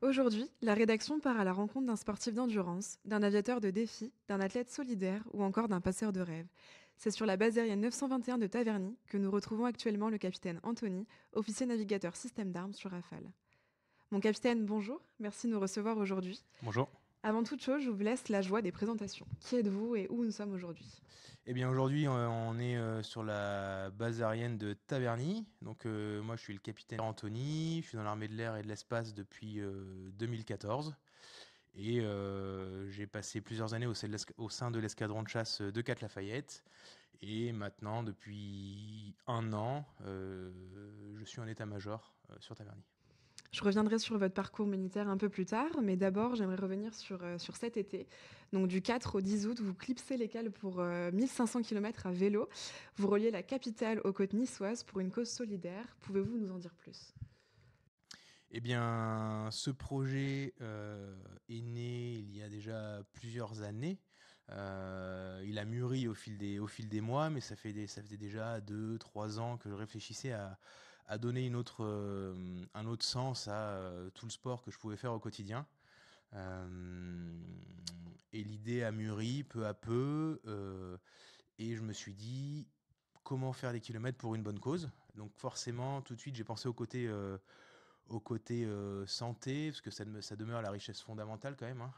Aujourd'hui, la rédaction part à la rencontre d'un sportif d'endurance, d'un aviateur de défi, d'un athlète solidaire ou encore d'un passeur de rêve. C'est sur la base aérienne 921 de Taverny que nous retrouvons actuellement le capitaine Anthony, officier navigateur système d'armes sur Rafale. Mon capitaine, bonjour, merci de nous recevoir aujourd'hui. Bonjour. Avant toute chose, je vous laisse la joie des présentations. Qui êtes-vous et où nous sommes aujourd'hui? Eh bien aujourd'hui on est sur la base aérienne de Taverny. Donc moi je suis le capitaine Anthony, je suis dans l'armée de l'air et de l'espace depuis 2014 et j'ai passé plusieurs années au sein de l'escadron de chasse de Cap Lafayette et maintenant depuis un an je suis en état-major sur Taverny. Je reviendrai sur votre parcours militaire un peu plus tard, mais d'abord, j'aimerais revenir sur cet été. Donc, du 4 au 10 août, vous clipsez les cales pour 1500 km à vélo. Vous reliez la capitale aux côtes niçoises pour une cause solidaire. Pouvez-vous nous en dire plus? Eh bien, ce projet est né il y a déjà plusieurs années. Il a mûri au fil des mois, mais ça faisait déjà 2, 3 ans que je réfléchissais à donner un autre sens à tout le sport que je pouvais faire au quotidien. Euh, et l'idée a mûri peu à peu, et je me suis dit comment faire des kilomètres pour une bonne cause. Donc forcément, tout de suite, j'ai pensé au côté santé, parce que ça demeure la richesse fondamentale quand même, hein.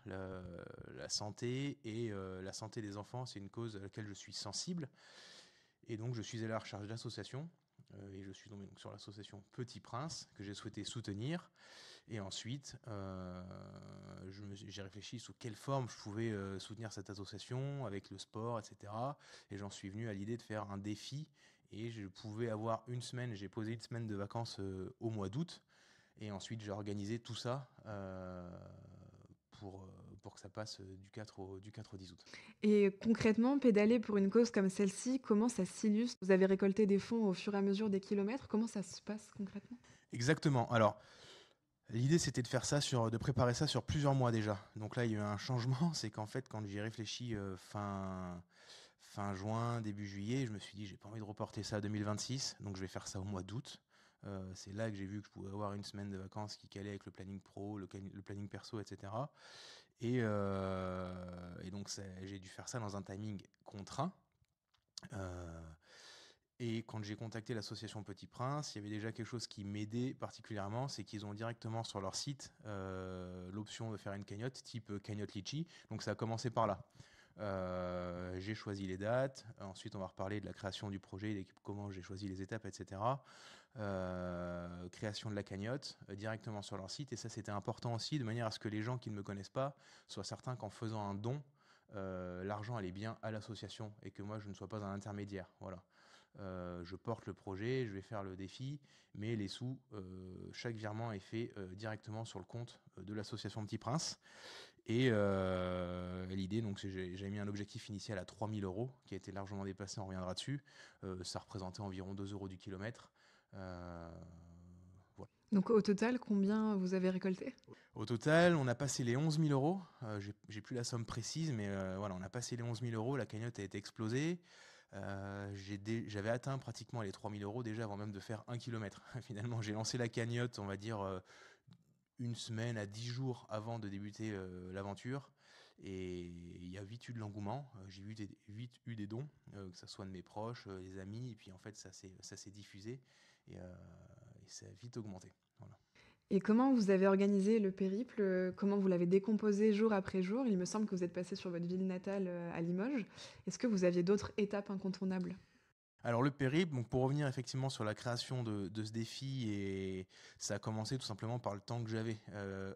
La santé et la santé des enfants, c'est une cause à laquelle je suis sensible. Et donc je suis allé à la recherche d'associations. Et je suis tombé donc sur l'association Petit Prince, que j'ai souhaité soutenir. Et ensuite, j'ai réfléchi sous quelle forme je pouvais soutenir cette association, avec le sport, etc. Et j'en suis venu à l'idée de faire un défi. Et je pouvais avoir une semaine, j'ai posé une semaine de vacances au mois d'août. Et ensuite, j'ai organisé tout ça pour que ça passe du 4 au 10 août. Et concrètement, pédaler pour une cause comme celle-ci, comment ça s'illustre? Vous avez récolté des fonds au fur et à mesure des kilomètres. Comment ça se passe concrètement? Exactement. Alors, l'idée, c'était de préparer ça sur plusieurs mois déjà. Donc là, il y a eu un changement. C'est qu'en fait, quand j'y ai réfléchi fin juin, début juillet, je me suis dit, j'ai pas envie de reporter ça à 2026. Donc je vais faire ça au mois d'août. C'est là que j'ai vu que je pouvais avoir une semaine de vacances qui calait avec le planning pro, le planning perso, etc. Et donc, j'ai dû faire ça dans un timing contraint. Euh, et quand j'ai contacté l'association Petit Prince, il y avait déjà quelque chose qui m'aidait particulièrement, c'est qu'ils ont directement sur leur site l'option de faire une cagnotte type cagnotte Litchi. Donc ça a commencé par là. J'ai choisi les dates. Ensuite, on va reparler de la création du projet, comment j'ai choisi les étapes, etc. Création de la cagnotte directement sur leur site. Et ça, c'était important aussi, de manière à ce que les gens qui ne me connaissent pas soient certains qu'en faisant un don, l'argent allait bien à l'association et que moi, je ne sois pas un intermédiaire. Voilà. Je porte le projet, je vais faire le défi, mais les sous, chaque virement est fait directement sur le compte de l'association Petit Prince. Et l'idée, donc, j'ai mis un objectif initial à 3 000 euros, qui a été largement dépassé, on reviendra dessus. Ça représentait environ 2 euros du kilomètre. Euh, voilà. Donc, au total, combien vous avez récolté? Au total, on a passé les 11 000 euros. J'ai plus la somme précise, mais voilà, on a passé les 11 000 euros. La cagnotte a été explosée. J'avais atteint pratiquement les 3 000 euros déjà avant même de faire 1 kilomètre. Finalement, j'ai lancé la cagnotte, on va dire, une semaine à 10 jours avant de débuter l'aventure. Et il y a vite eu de l'engouement. J'ai vite eu des dons, que ce soit de mes proches, des amis. Et puis en fait, ça s'est diffusé et ça a vite augmenté. Voilà. Et comment vous avez organisé le périple? Comment vous l'avez décomposé jour après jour? Il me semble que vous êtes passé sur votre ville natale, à Limoges. Est-ce que vous aviez d'autres étapes incontournables? Alors le périple, donc pour revenir effectivement sur la création de ce défi, et ça a commencé tout simplement par le temps que j'avais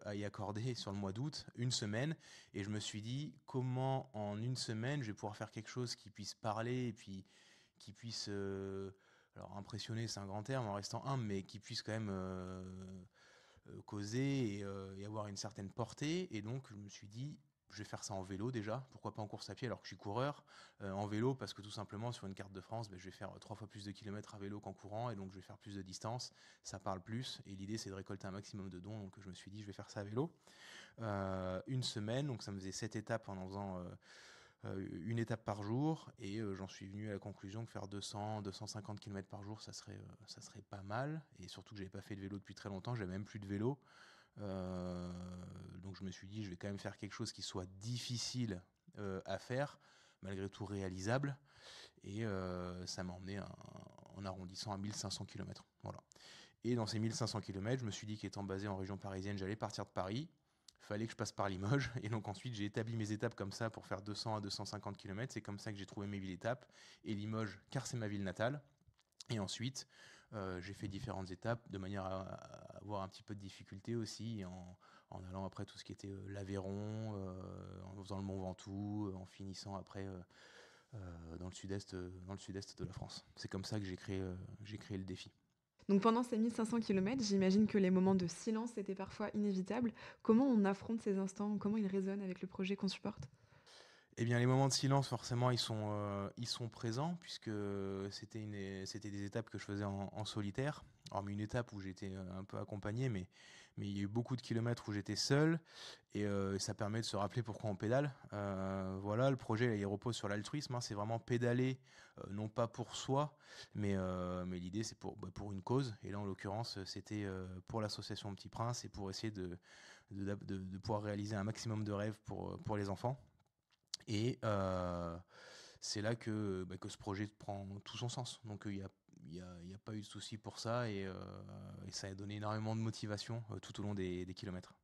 à y accorder sur le mois d'août, une semaine, et je me suis dit comment en une semaine je vais pouvoir faire quelque chose qui puisse parler et puis qui puisse, alors impressionner c'est un grand terme en restant humble, mais qui puisse quand même causer et avoir une certaine portée. Et donc je me suis dit, je vais faire ça en vélo déjà, pourquoi pas en course à pied alors que je suis coureur. En vélo parce que tout simplement sur une carte de France, ben, je vais faire 3 fois plus de kilomètres à vélo qu'en courant, et donc je vais faire plus de distance, ça parle plus, et l'idée c'est de récolter un maximum de dons, donc je me suis dit je vais faire ça à vélo. Une semaine, donc ça me faisait 7 étapes en faisant une étape par jour, et j'en suis venu à la conclusion que faire 200-250 km par jour, ça serait pas mal, et surtout que j'avais pas fait de vélo depuis très longtemps, j'avais même plus de vélo. Euh, donc je me suis dit, je vais quand même faire quelque chose qui soit difficile à faire, malgré tout réalisable. Et ça m'a emmené en arrondissant à 1500 km. Voilà. Et dans ces 1500 km, je me suis dit qu'étant basé en région parisienne, j'allais partir de Paris. Il fallait que je passe par Limoges. Et donc ensuite, j'ai établi mes étapes comme ça pour faire 200 à 250 km. C'est comme ça que j'ai trouvé mes villes étapes. Et Limoges, car c'est ma ville natale. Et ensuite, j'ai fait différentes étapes de manière à avoir un petit peu de difficulté aussi en allant après tout ce qui était l'Aveyron, en faisant le Mont Ventoux, en finissant après dans le sud-est de la France. C'est comme ça que j'ai créé le défi. Donc pendant ces 1500 km, j'imagine que les moments de silence étaient parfois inévitables. Comment on affronte ces instants? Comment ils résonnent avec le projet qu'on supporte? Eh bien, les moments de silence, forcément, ils sont présents, puisque c'était des étapes que je faisais en solitaire. Hormis une étape où j'étais un peu accompagné, mais il y a eu beaucoup de kilomètres où j'étais seul, et ça permet de se rappeler pourquoi on pédale. Voilà, le projet, là, il repose sur l'altruisme, hein, c'est vraiment pédaler, non pas pour soi, mais l'idée, c'est pour une cause. Et là, en l'occurrence, c'était pour l'association Petit Prince et pour essayer de pouvoir réaliser un maximum de rêves pour les enfants. Et c'est là que ce projet prend tout son sens. Donc il y a pas eu de souci pour ça et ça a donné énormément de motivation tout au long des kilomètres.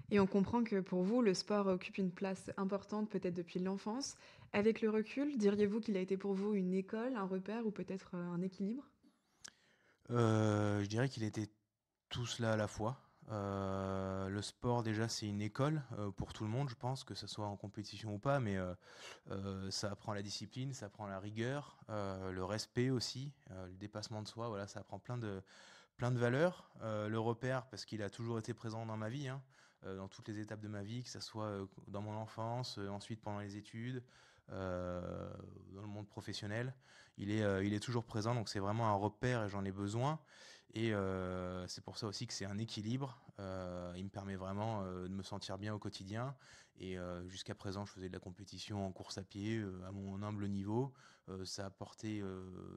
Et on comprend que pour vous, le sport occupe une place importante peut-être depuis l'enfance. Avec le recul, diriez-vous qu'il a été pour vous une école, un repère ou peut-être un équilibre? Je dirais qu'il était tout cela à la fois. Le sport déjà c'est une école pour tout le monde, je pense, que ce soit en compétition ou pas, mais ça apprend la discipline, ça apprend la rigueur, le respect aussi, le dépassement de soi, voilà, ça apprend plein de valeurs. Le repère, parce qu'il a toujours été présent dans ma vie, hein, dans toutes les étapes de ma vie, que ce soit dans mon enfance, ensuite pendant les études, dans le monde professionnel. Il est toujours présent, donc c'est vraiment un repère et j'en ai besoin. Et c'est pour ça aussi que c'est un équilibre. Il me permet vraiment de me sentir bien au quotidien. Et jusqu'à présent, je faisais de la compétition en course à pied à mon humble niveau. Ça a apporté,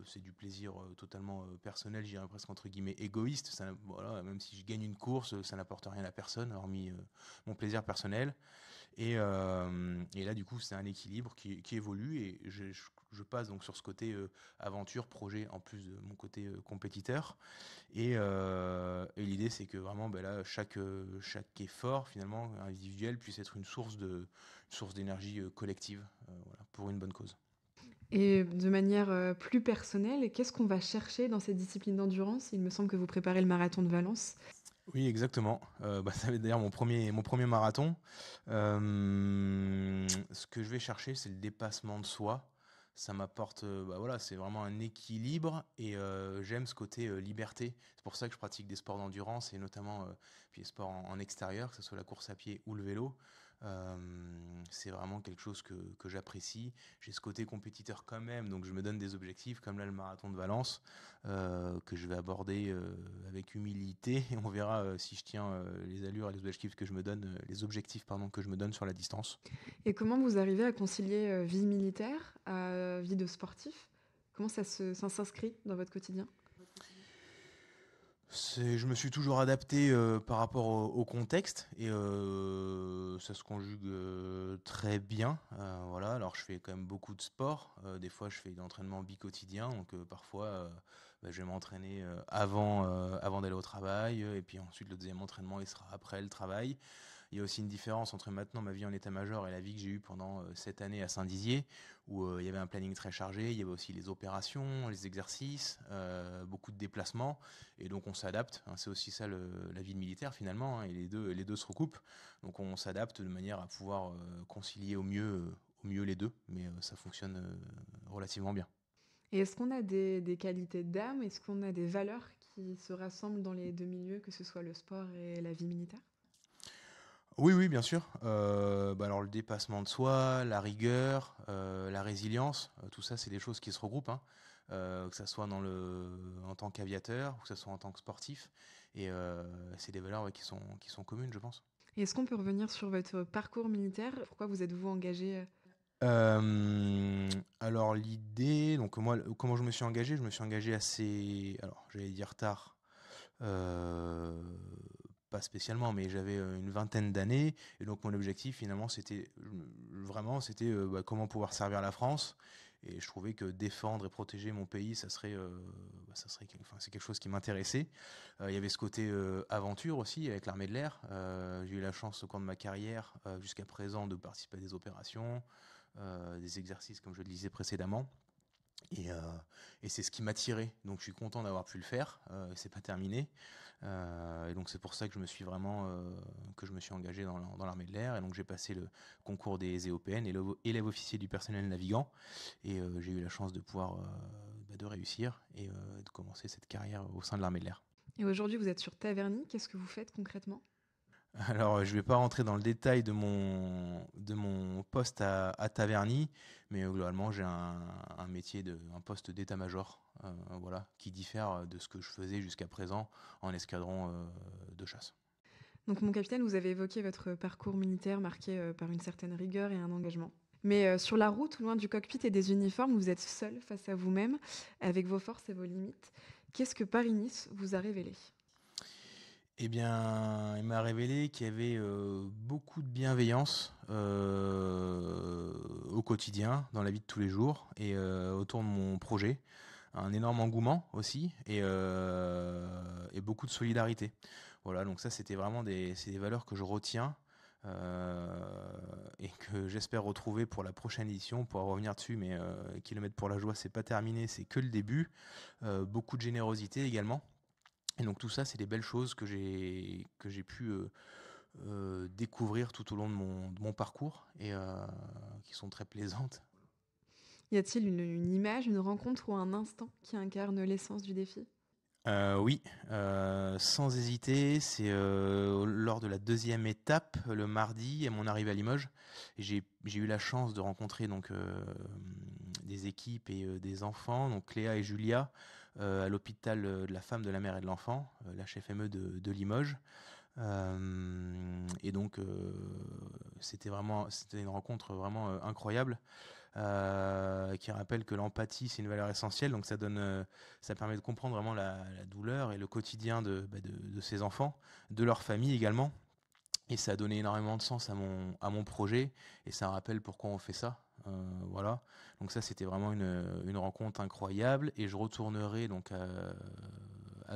c'est du plaisir totalement personnel, je dirais presque entre guillemets égoïste. Ça, voilà, même si je gagne une course, ça n'apporte rien à personne, hormis mon plaisir personnel. Et là, du coup, c'est un équilibre qui évolue et je passe donc sur ce côté aventure, projet, en plus de mon côté compétiteur. Et l'idée, c'est que vraiment, ben là, chaque effort, finalement, individuel, puisse être une source d'énergie collective, voilà, pour une bonne cause. Et de manière plus personnelle, qu'est-ce qu'on va chercher dans cette discipline d'endurance? Il me semble que vous préparez le marathon de Valence. Oui, exactement. Ça va être d'ailleurs mon premier marathon. Ce que je vais chercher, c'est le dépassement de soi. Ça m'apporte, voilà, c'est vraiment un équilibre et j'aime ce côté liberté. C'est pour ça que je pratique des sports d'endurance et notamment puis les sports en extérieur, que ce soit la course à pied ou le vélo. Euh, c'est vraiment quelque chose que j'apprécie. J'ai ce côté compétiteur quand même, donc je me donne des objectifs comme là le marathon de Valence que je vais aborder avec humilité et on verra si je tiens les allures et les objectifs que je me donne, les objectifs pardon que je me donne sur la distance. Et comment vous arrivez à concilier vie militaire à vie de sportif? Comment ça s'inscrit dans votre quotidien? Je me suis toujours adapté par rapport au contexte et ça se conjugue très bien. Voilà, alors je fais quand même beaucoup de sport. Des fois, je fais de l'entraînement bi-quotidien, donc parfois je vais m'entraîner avant d'aller au travail et puis ensuite le deuxième entraînement il sera après le travail. Il y a aussi une différence entre maintenant ma vie en état-major et la vie que j'ai eue pendant 7 années à Saint-Dizier, où il y avait un planning très chargé, il y avait aussi les opérations, les exercices, beaucoup de déplacements, et donc on s'adapte, hein, c'est aussi ça la vie de militaire finalement, hein, et les deux se recoupent, donc on s'adapte de manière à pouvoir concilier au mieux les deux, mais ça fonctionne relativement bien. Et est-ce qu'on a des qualités d'âme? Est-ce qu'on a des valeurs qui se rassemblent dans les deux milieux, que ce soit le sport et la vie militaire? Oui, oui, bien sûr. Alors le dépassement de soi, la rigueur, la résilience, tout ça, c'est des choses qui se regroupent, hein, que ça soit en tant qu'aviateur ou que ça soit en tant que sportif. Et c'est des valeurs ouais, qui sont communes, je pense. Et est-ce qu'on peut revenir sur votre parcours militaire? Pourquoi vous êtes-vous engagé? Alors l'idée, donc moi, comment je me suis engagé? Je me suis engagé assez, alors j'allais dire tard, euh, pas spécialement, mais j'avais une vingtaine d'années. Et donc, mon objectif, finalement, c'était comment pouvoir servir la France. Et je trouvais que défendre et protéger mon pays, c'est quelque chose qui m'intéressait. Il y avait ce côté aventure aussi avec l'armée de l'air. J'ai eu la chance au cours de ma carrière, jusqu'à présent, de participer à des opérations, des exercices, comme je le disais précédemment. Et, euh, et c'est ce qui m'a tiré. Donc je suis content d'avoir pu le faire. C'est pas terminé. Et donc c'est pour ça que je me suis engagé dans l'armée de l'air. Et donc j'ai passé le concours des EOPN, élève officier du personnel navigant. Et j'ai eu la chance de pouvoir de réussir et de commencer cette carrière au sein de l'armée de l'air. Et aujourd'hui, vous êtes sur Taverny. Qu'est-ce que vous faites concrètement? Alors, je ne vais pas rentrer dans le détail de mon poste à Taverny, mais globalement, j'ai un poste d'état-major, voilà, qui diffère de ce que je faisais jusqu'à présent en escadron de chasse. Donc, mon capitaine, vous avez évoqué votre parcours militaire marqué par une certaine rigueur et un engagement. Mais sur la route, loin du cockpit et des uniformes, vous êtes seul face à vous-même, avec vos forces et vos limites. Qu'est-ce que Paris-Nice vous a révélé? Eh bien, il m'a révélé qu'il y avait beaucoup de bienveillance au quotidien, dans la vie de tous les jours et autour de mon projet. Un énorme engouement aussi et beaucoup de solidarité. Voilà, donc ça, c'est des valeurs que je retiens et que j'espère retrouver pour la prochaine édition. On pourra revenir dessus, mais Kilomètres pour la joie, c'est pas terminé, c'est que le début. Beaucoup de générosité également. Et donc tout ça, c'est des belles choses que j'ai pu découvrir tout au long de mon parcours et qui sont très plaisantes. Y a-t-il une image, une rencontre ou un instant qui incarne l'essence du défi? Oui, sans hésiter, c'est lors de la deuxième étape, le mardi, à mon arrivée à Limoges. J'ai eu la chance de rencontrer donc des équipes et des enfants, donc Cléa et Julia, à l'hôpital de la femme, de la mère et de l'enfant, l'HFME de Limoges. Et donc, c'était une rencontre vraiment incroyable, qui rappelle que l'empathie, c'est une valeur essentielle. Donc ça permet de comprendre vraiment la douleur et le quotidien de ces enfants, de leur famille également. Et ça a donné énormément de sens à mon projet. Et ça rappelle pourquoi on fait ça. Voilà. Donc ça, c'était vraiment une rencontre incroyable. Et je retournerai donc à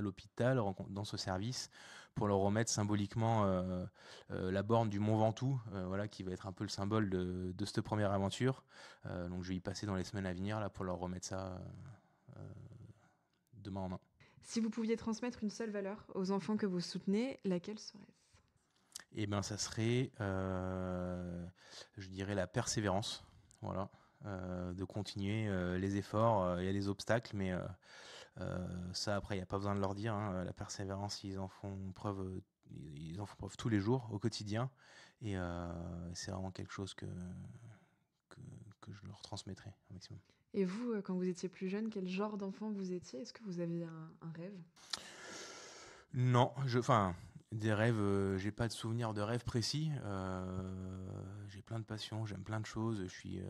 l'hôpital, dans ce service, pour leur remettre symboliquement la borne du Mont Ventoux, voilà, qui va être un peu le symbole de cette première aventure. Donc je vais y passer dans les semaines à venir là, pour leur remettre ça euh, de main en main. Si vous pouviez transmettre une seule valeur aux enfants que vous soutenez, laquelle serait-ce? Et ben ça serait, je dirais, la persévérance. Voilà. De continuer les efforts. Il y a des obstacles, mais ça, après, il n'y a pas besoin de leur dire, hein. La persévérance, ils en font preuve tous les jours, au quotidien. Et c'est vraiment quelque chose que, que je leur transmettrai au maximum. Et vous, quand vous étiez plus jeune, quel genre d'enfant vous étiez? Est-ce que vous aviez un rêve? Non, enfin, des rêves, j'ai pas de souvenir de rêves précis. J'ai plein de passions, j'aime plein de choses, je suis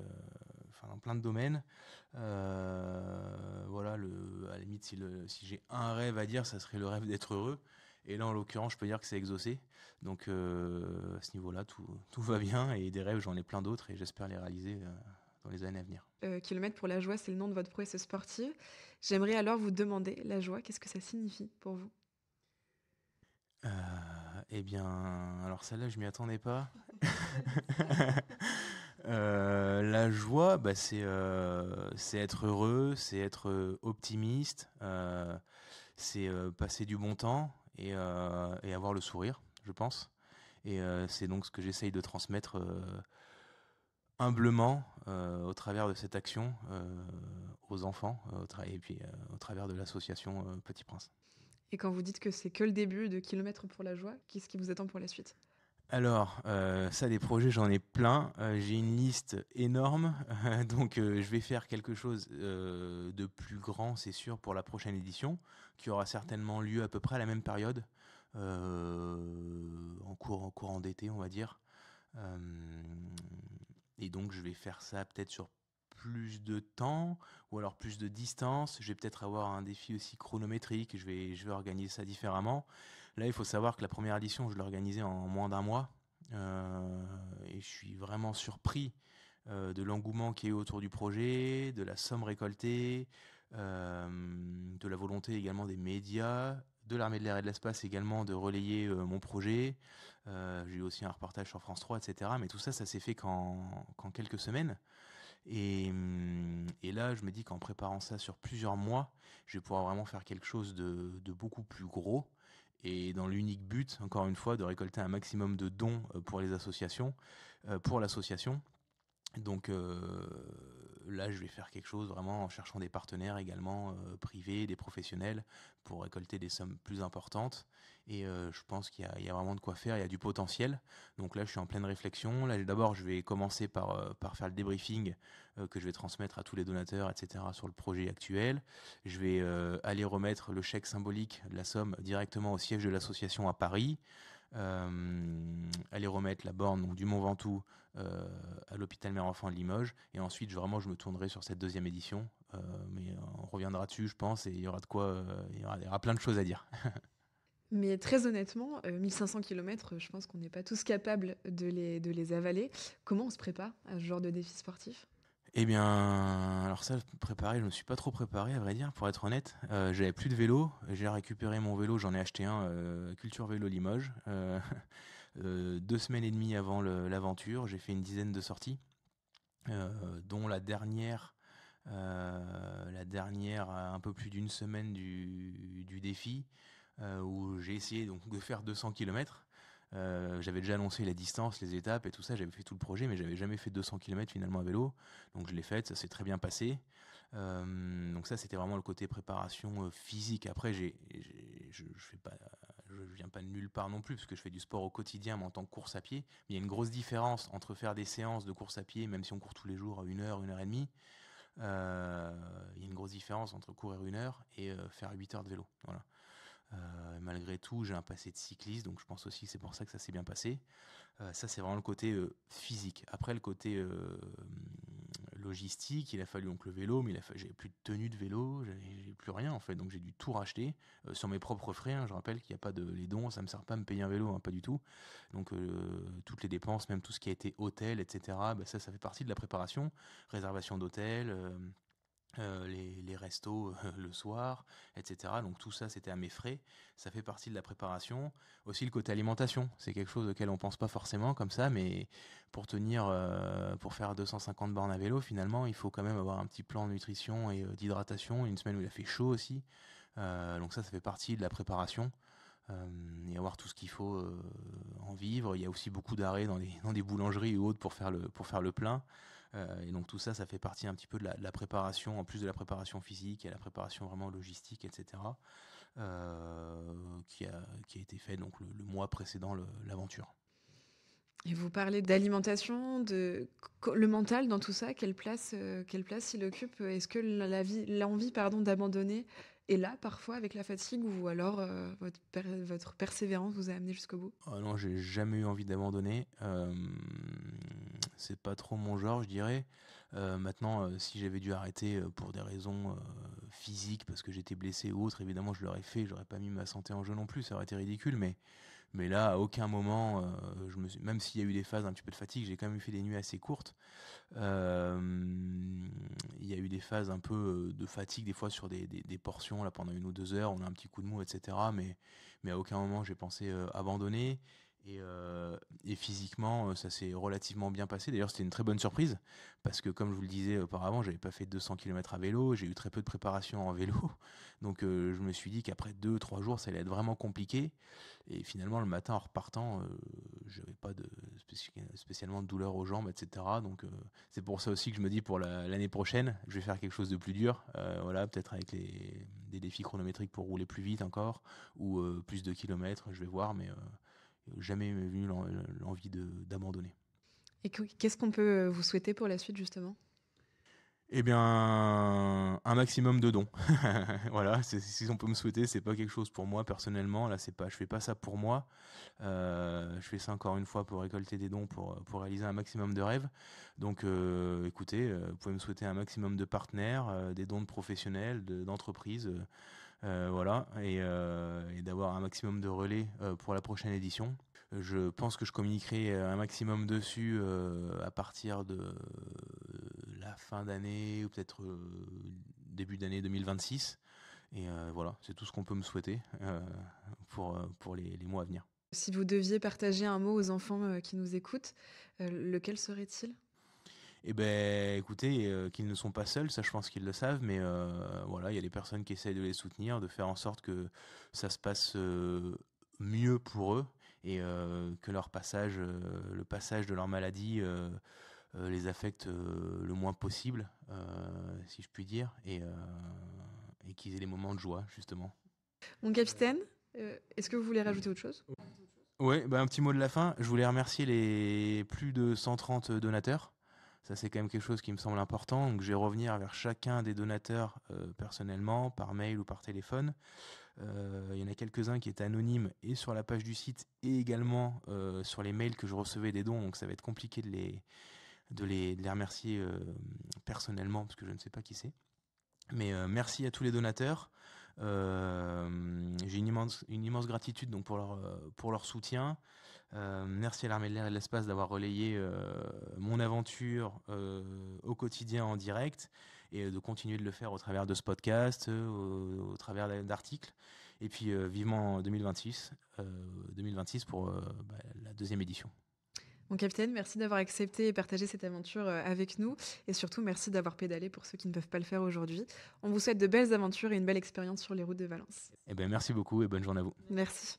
enfin, dans plein de domaines. Voilà, à la limite, si j'ai un rêve à dire, ça serait le rêve d'être heureux. Et là, en l'occurrence, je peux dire que c'est exaucé. Donc, à ce niveau-là, tout va bien. Et des rêves, j'en ai plein d'autres et j'espère les réaliser dans les années à venir. Kilomètres pour la joie, c'est le nom de votre prouesse sportive. J'aimerais alors vous demander, la joie, qu'est-ce que ça signifie pour vous? Euh, eh bien, alors celle-là, je m'y attendais pas. La joie, c'est être heureux, c'est être optimiste, c'est passer du bon temps et avoir le sourire, je pense. Et c'est donc ce que j'essaye de transmettre humblement au travers de cette action aux enfants et puis au travers de l'association Petit Prince. Et quand vous dites que c'est que le début de Kilomètres pour la joie, qu'est-ce qui vous attend pour la suite? Alors, ça, des projets, j'en ai plein. J'ai une liste énorme, donc je vais faire quelque chose de plus grand, c'est sûr, pour la prochaine édition, qui aura certainement lieu à peu près à la même période, en courant d'été, on va dire. Euh, et donc, je vais faire ça peut-être sur plus de temps ou alors plus de distance. Je vais peut-être avoir un défi aussi chronométrique. Je vais organiser ça différemment. Là, il faut savoir que la première édition, je l'ai organisée en moins d'un mois. Et je suis vraiment surpris de l'engouement qui est autour du projet, de la somme récoltée, de la volonté également des médias, de l'Armée de l'air et de l'espace également de relayer mon projet. J'ai eu aussi un reportage sur France 3, etc. Mais tout ça, ça s'est fait qu'en quelques semaines. Et là, je me dis qu'en préparant ça sur plusieurs mois, je vais pouvoir vraiment faire quelque chose de beaucoup plus gros. Et dans l'unique but, encore une fois, de récolter un maximum de dons pour les associations, pour l'association. Donc là, je vais faire quelque chose vraiment en cherchant des partenaires également privés, des professionnels, pour récolter des sommes plus importantes. Et je pense qu'il y a vraiment de quoi faire, il y a du potentiel. Donc là, je suis en pleine réflexion. Là, d'abord, je vais commencer par faire le débriefing que je vais transmettre à tous les donateurs, etc., sur le projet actuel. Je vais aller remettre le chèque symbolique de la somme directement au siège de l'association à Paris. Aller remettre la borne donc, du Mont Ventoux à l'hôpital Mère-Enfant de Limoges. Et ensuite, je me tournerai sur cette deuxième édition. Mais on reviendra dessus, je pense, et il y aura de quoi, il y aura plein de choses à dire. Mais très honnêtement, 1500 kilomètres, je pense qu'on n'est pas tous capables de les avaler. Comment on se prépare à ce genre de défi sportif? Eh bien, alors ça, préparé, je me suis pas trop préparé, à vrai dire, pour être honnête. J'avais plus de vélo, j'ai récupéré mon vélo, j'en ai acheté un, Culture Vélo Limoges. 2 semaines et demie avant l'aventure, j'ai fait une dizaine de sorties, dont la dernière à un peu plus d'une semaine du défi, où j'ai essayé donc de faire 200 km. J'avais déjà annoncé la distance, les étapes et tout ça, j'avais fait tout le projet, mais j'avais jamais fait 200 km finalement à vélo. Donc je l'ai fait, ça s'est très bien passé. Donc ça, c'était vraiment le côté préparation physique. Après, je viens pas de nulle part non plus, parce que je fais du sport au quotidien, mais en tant que course à pied. Mais il y a une grosse différence entre faire des séances de course à pied, même si on court tous les jours à 1 heure et demie. Il y a une grosse différence entre courir 1 heure et faire 8 heures de vélo. Voilà. Malgré tout, j'ai un passé de cycliste, donc je pense aussi que c'est pour ça que ça s'est bien passé. Ça, c'est vraiment le côté physique. Après, le côté logistique, il a fallu donc le vélo, mais j'avais plus de tenue de vélo, j'ai plus rien en fait, donc j'ai dû tout racheter sur mes propres frais. Hein. Je rappelle qu'il n'y a pas les dons, ça me sert pas à me payer un vélo, hein, pas du tout. Donc toutes les dépenses, même tout ce qui a été hôtel, etc. Ça fait partie de la préparation, réservation d'hôtel. Les restos le soir, etc. Donc tout ça, c'était à mes frais. Ça fait partie de la préparation. Aussi le côté alimentation, c'est quelque chose auquel on pense pas forcément comme ça, mais pour faire 250 bornes à vélo, finalement, il faut quand même avoir un petit plan de nutrition et d'hydratation. Une semaine où il a fait chaud aussi. Donc ça fait partie de la préparation. Et avoir tout ce qu'il faut en vivre. Il y a aussi beaucoup d'arrêts dans des boulangeries ou autres pour faire le plein. Et donc tout ça, ça fait partie un petit peu de la préparation, en plus de la préparation physique et la préparation vraiment logistique, etc., qui a été fait donc le mois précédent l'aventure. Et vous parlez d'alimentation, le mental dans tout ça, quelle place il occupe? Est-ce que l'envie, pardon, d'abandonner est là parfois avec la fatigue ou alors votre persévérance vous a amené jusqu'au bout? Oh non, j'ai jamais eu envie d'abandonner. C'est pas trop mon genre, je dirais. Maintenant, si j'avais dû arrêter pour des raisons physiques, parce que j'étais blessé ou autre, évidemment, je l'aurais fait. J'aurais pas mis ma santé en jeu non plus, ça aurait été ridicule. Mais là, à aucun moment, même s'il y a eu des phases un petit peu de fatigue, j'ai quand même fait des nuits assez courtes. Euh, il y a eu des phases un peu de fatigue, des fois sur des portions, là, pendant 1 ou 2 heures, on a un petit coup de mou, etc. Mais à aucun moment j'ai pensé abandonner. Et physiquement, ça s'est relativement bien passé. D'ailleurs, c'était une très bonne surprise, parce que comme je vous le disais auparavant, j'avais pas fait 200 km à vélo, j'ai eu très peu de préparation en vélo. Donc je me suis dit qu'après 2 ou 3 jours, ça allait être vraiment compliqué. Et finalement, le matin, en repartant, je n'avais pas spécialement de douleur aux jambes, etc. Donc c'est pour ça aussi que je me dis pour l'année prochaine, je vais faire quelque chose de plus dur. Voilà, peut-être avec des défis chronométriques pour rouler plus vite encore, ou plus de kilomètres, je vais voir, mais jamais venu l'envie d'abandonner. Et qu'est-ce qu'on peut vous souhaiter pour la suite justement? Eh bien, un maximum de dons. Voilà, si on peut me souhaiter, c'est pas quelque chose pour moi personnellement. Là, je fais pas ça pour moi. Je fais ça encore une fois pour récolter des dons pour réaliser un maximum de rêves. Donc, écoutez, vous pouvez me souhaiter un maximum de partenaires, des dons de professionnels, d'entreprises. Voilà, et d'avoir un maximum de relais pour la prochaine édition. Je pense que je communiquerai un maximum dessus à partir de la fin d'année ou peut-être début d'année 2026. Et voilà, c'est tout ce qu'on peut me souhaiter pour les mois à venir. Si vous deviez partager un mot aux enfants qui nous écoutent, lequel serait-il? Eh ben, écoutez, qu'ils ne sont pas seuls, ça je pense qu'ils le savent, mais voilà, il y a des personnes qui essayent de les soutenir, de faire en sorte que ça se passe mieux pour eux et que leur passage, le passage de leur maladie les affecte le moins possible, si je puis dire, et qu'ils aient des moments de joie, justement. Mon capitaine, est-ce que vous voulez rajouter autre chose? Ouais, bah, un petit mot de la fin. Je voulais remercier les plus de 130 donateurs. Ça, c'est quand même quelque chose qui me semble important. Donc, je vais revenir vers chacun des donateurs personnellement, par mail ou par téléphone. Il y en a quelques-uns qui étaient anonymes et sur la page du site et également sur les mails que je recevais des dons. Donc, ça va être compliqué de les remercier personnellement parce que je ne sais pas qui c'est. Mais merci à tous les donateurs. J'ai une immense gratitude donc pour leur soutien. Merci à l'Armée de l'air et de l'espace d'avoir relayé mon aventure au quotidien en direct et de continuer de le faire au travers de ce podcast, au travers d'articles. Et puis vivement 2026 pour la deuxième édition. Mon capitaine, merci d'avoir accepté et partagé cette aventure avec nous. Et surtout, merci d'avoir pédalé pour ceux qui ne peuvent pas le faire aujourd'hui. On vous souhaite de belles aventures et une belle expérience sur les routes de Valence. Eh ben, merci beaucoup et bonne journée à vous. Merci.